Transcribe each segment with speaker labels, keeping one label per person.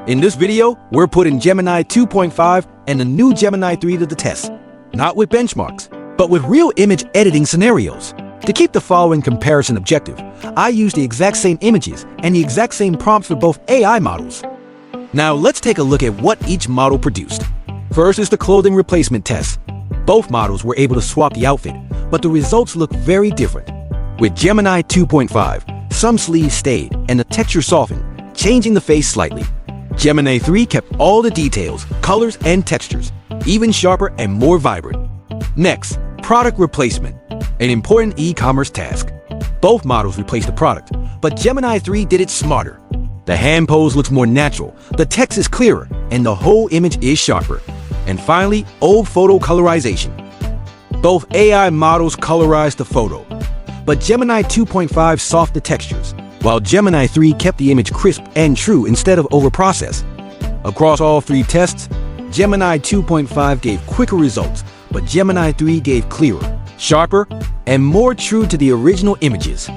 Speaker 1: In this video, we're putting Gemini 2.5 and the new Gemini 3 to the test, not with benchmarks, but with real image editing scenarios. To keep the following comparison objective, I used the exact same images and the exact same prompts for both AI models. Now let's take a look at what each model produced. First is the clothing replacement test. Both models were able to swap the outfit, but the results look very different. With Gemini 2.5, some sleeves stayed and the texture softened, changing the face slightly. Gemini 3 kept all the details, colors, and textures, even sharper and more vibrant. Next, product replacement, an important e-commerce task. Both models replaced the product, but Gemini 3 did it smarter. The hand pose looks more natural, the text is clearer, and the whole image is sharper. And finally, old photo colorization. Both AI models colorized the photo, but Gemini 2.5 softened the textures, while Gemini 3 kept the image crisp and true instead of overprocessed. Across all three tests, Gemini 2.5 gave quicker results, but Gemini 3 gave clearer, sharper, and more true to the original images.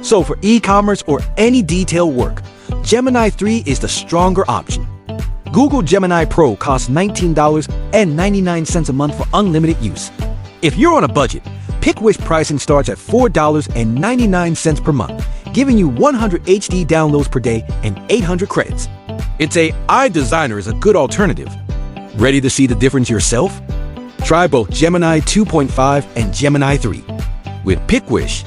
Speaker 1: So for e-commerce or any detail work, Gemini 3 is the stronger option. Google Gemini Pro costs $19.99 a month for unlimited use. If you're on a budget, PicWish pricing starts at $4.99 per month, giving you 100 HD downloads per day and 800 credits. It's a iDesigner is a good alternative. Ready to see the difference yourself? Try both Gemini 2.5 and Gemini 3. With PicWish,